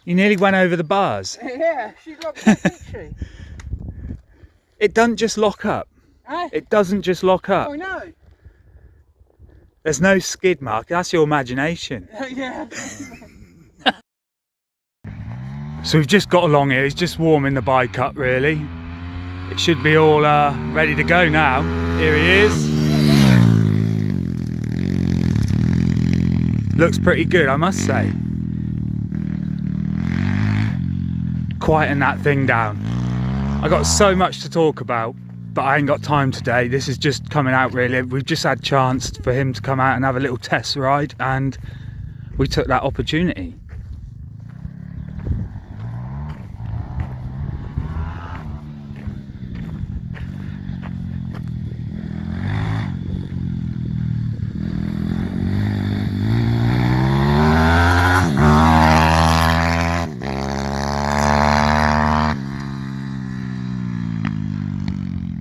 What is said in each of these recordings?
You nearly went over the bars. Yeah, she locked up, didn't she? It doesn't just lock up. Eh? It doesn't just lock up. I know. There's no skid mark. That's your imagination. Yeah. So we've just got along here. He's just warming the bike up, really. It should be all ready to go now. Here he is. Looks pretty good, I must say. Quieting that thing down. I got so much to talk about, but I ain't got time today. This is just coming out really. We've just had a chance for him to come out and have a little test ride, and we took that opportunity.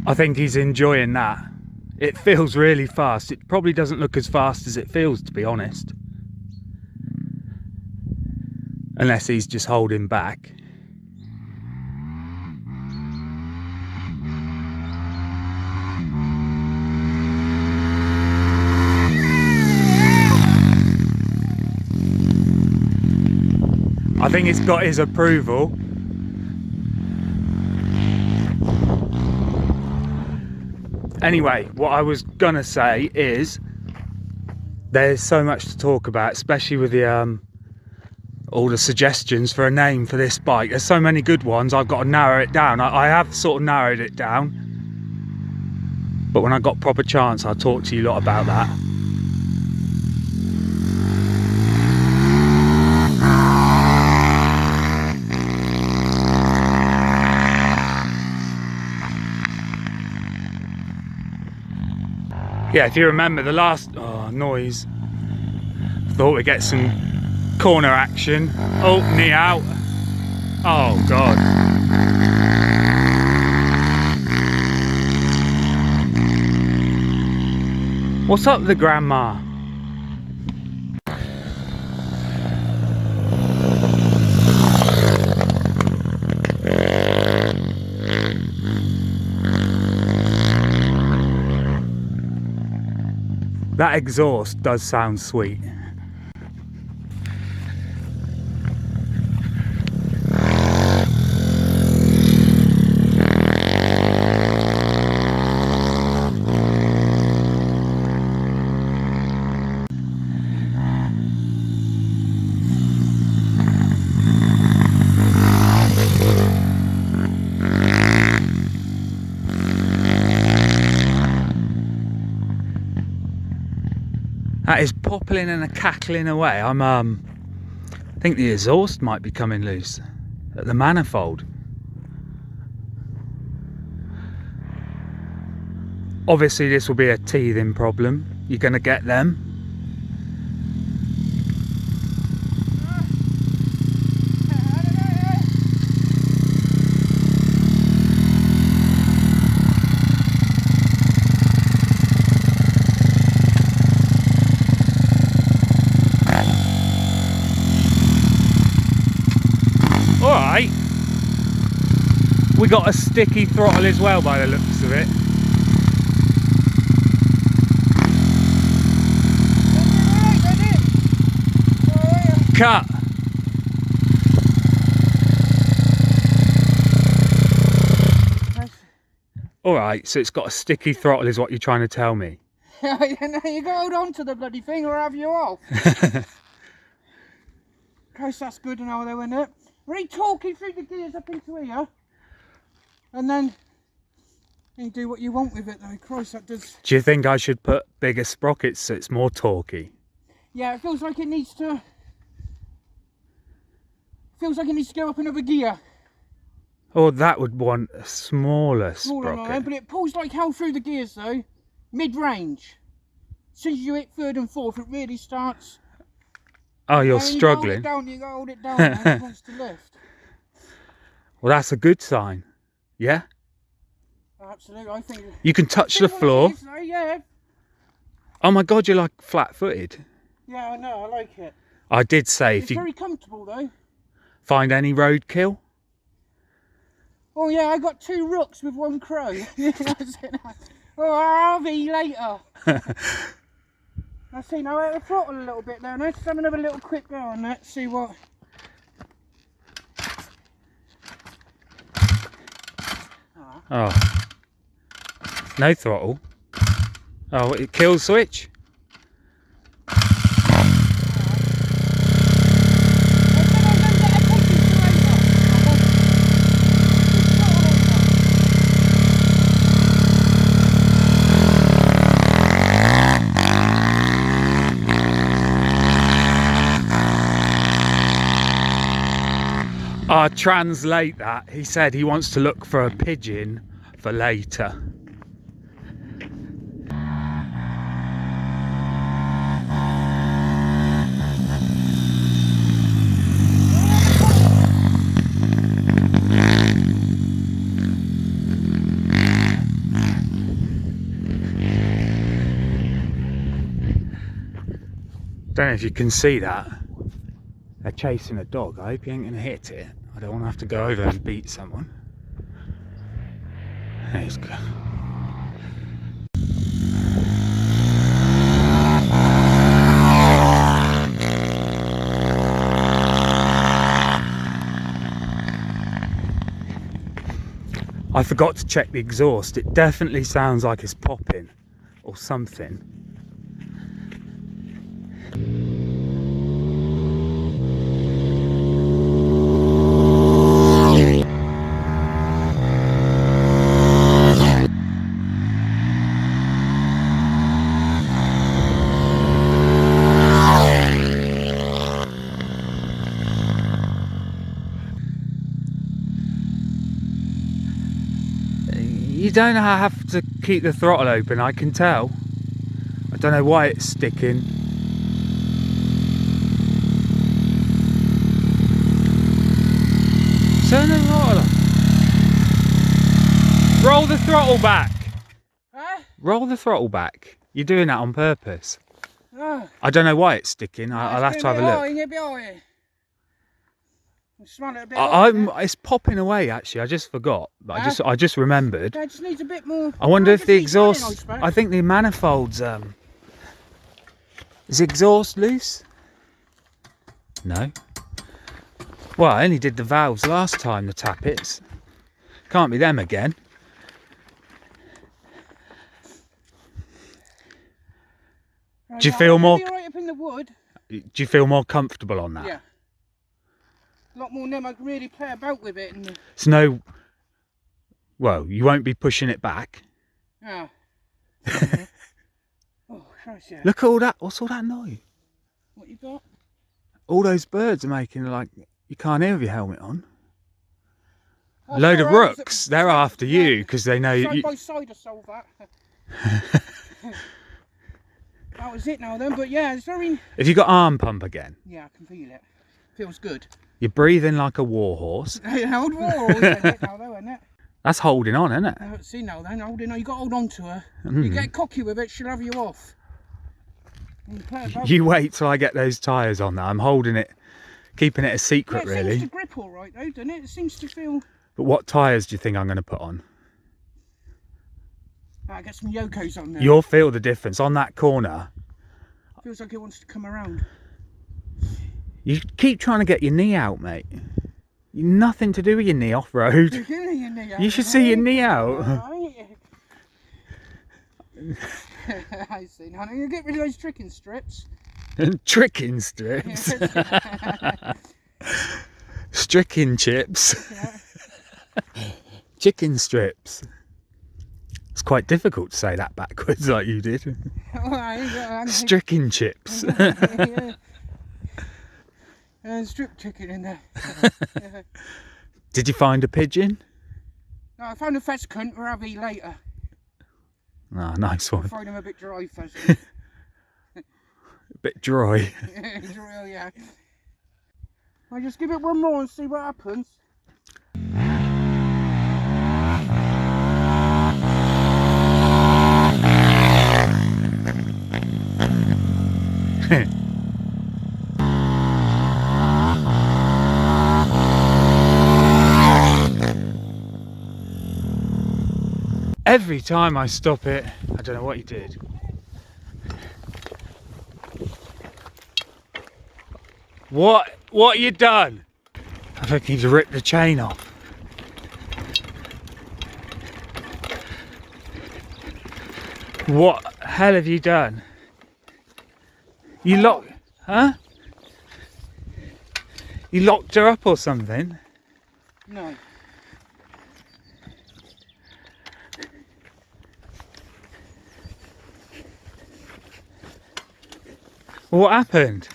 I think he's enjoying that. It feels really fast. It probably doesn't look as fast as it feels, to be honest. Unless he's just holding back. I think it's got his approval. Anyway, what I was gonna say is there's so much to talk about, especially with the all the suggestions for a name for this bike. There's so many good ones. I've got to narrow it down. I have sort of narrowed it down, but when I got proper chance, I'll talk to you lot about that. Yeah, if you remember the last noise, thought we'd get some corner action. Oh, knee out. Oh God. What's up with the grandma? That exhaust does sound sweet. That is poppling and a cackling away. I think the exhaust might be coming loose at the manifold. Obviously this will be a teething problem. You're going to get them. Alright, we got a sticky throttle as well by the looks of it. Cut! Alright, so it's got a sticky throttle is what you're trying to tell me. Yeah, you got to hold on to the bloody thing or have you off. Christ, that's good now though, isn't it? Really talking through the gears up into here, and then you do what you want with it though. Christ, that does. Do you think I should put bigger sprockets so it's more torquey? Yeah, it feels like it needs to. Feels like it needs to go up another gear. Oh, that would want a smaller sprocket. Line, but it pulls like hell through the gears though, mid-range. As soon as you hit third and fourth, it really starts. Oh, you're struggling. You gotta hold it down, and it wants to lift. Well, that's a good sign. Yeah? Absolutely, I think. You can touch the floor. Is, though, yeah. Oh my God, you're like flat-footed. Yeah, I know. I like it. I did say It's if you very comfortable though. find any roadkill. Oh yeah, I got 2 rooks with 1 crow. Oh, I'll be later. I see now at the throttle a little bit there. Let's have another little quick go on that. See what. Oh, no throttle. Oh, it kill switch. I'll translate that. He said he wants to look for a pigeon for later. Don't know if you can see that. They're chasing a dog. I hope you ain't gonna hit it. I don't want to have to go over and beat someone. There he's go. I forgot to check the exhaust. It definitely sounds like it's popping or something. You don't have to keep the throttle open, I can tell. I don't know why it's sticking. Turn the throttle on. Roll the throttle back. Huh? Roll the throttle back. You're doing that on purpose. Oh. I don't know why it's sticking. I'll have to have a look. Smell it a bit It's popping away actually. I just forgot, but I just remembered. Yeah, it just needs a bit more. I wonder if the exhaust. I think the manifold's. Is the exhaust loose? No. Well, I only did the valves last time. The tappets. Can't be them again. Do you feel more? Right up in the wood. Do you feel more comfortable on that? Yeah. A lot more than I can really play about with it. And It's no. Well, you won't be pushing it back. yeah. Oh, Christ, yeah. Look at all that. What's all that noise? What you got? All those birds are making like you can't hear with your helmet on. Oh, A load of rooks. They're after you because they know side you. by side I solved that. That was it now then, but yeah, it's very. Have you got arm pump again? Yeah, I can feel it. Feels good. You're breathing like a warhorse. Old war, isn't it now though, isn't it? That's holding on, isn't it? See now then, holding on. You got to hold on to her. You get cocky with it, she'll have you off. You wait till I get those tyres on there. I'm holding it, keeping it a secret, yeah, it really. seems to grip all right though, doesn't it? It seems to feel. But what tyres do you think I'm going to put on? I get some Yokos on there. You'll feel the difference on that corner. Feels like it wants to come around. You keep trying to get your knee out, mate. You're nothing to do with your knee off-road. You should see your knee out. I see. Now you get rid of those tricking strips. Tricking strips. Stricking chips. Yeah. Chicken strips. It's quite difficult to say that backwards like you did. Stricken chips. Strip chicken in there. Yeah. Did you find a pigeon? No, I found a pheasant. We'll have later. Ah, nice one. Fried him a bit dry pheasant. A bit dry. Dry, yeah. I'll just give it one more and see what happens. Every time I stop it, I don't know what he did. What you done? I think he's ripped the chain off. What the hell have you done? You locked, huh? You locked her up or something? No. What happened?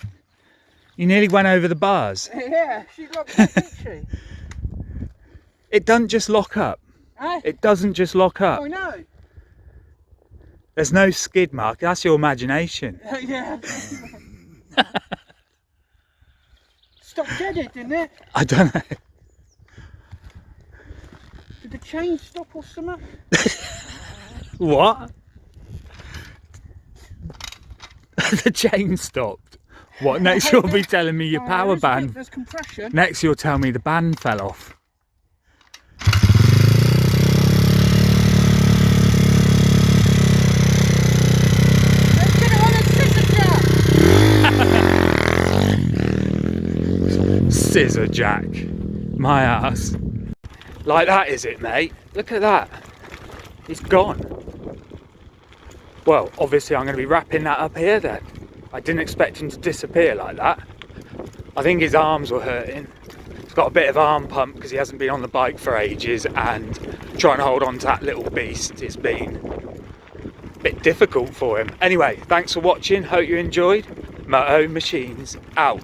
You nearly went over the bars. Yeah, she locked up, didn't she? It doesn't just lock up. Eh? It doesn't just lock up. Oh no. There's no skid mark. That's your imagination. Yeah. Stopped dead, didn't it? I don't know. Did the chain stop or something? What? The chain stopped. What? Next you'll be telling me your power band. There's compression. Next you'll tell me the band fell off. Let's get it on a scissor jack. Scissor jack. My ass. Like that is it, mate? Look at that. He's gone. Well, obviously I'm going to be wrapping that up here then. I didn't expect him to disappear like that. I think his arms were hurting. He's got a bit of arm pump because he hasn't been on the bike for ages, and trying to hold on to that little beast has been a bit difficult for him. Anyway, thanks for watching. Hope you enjoyed. MOTO Machines out.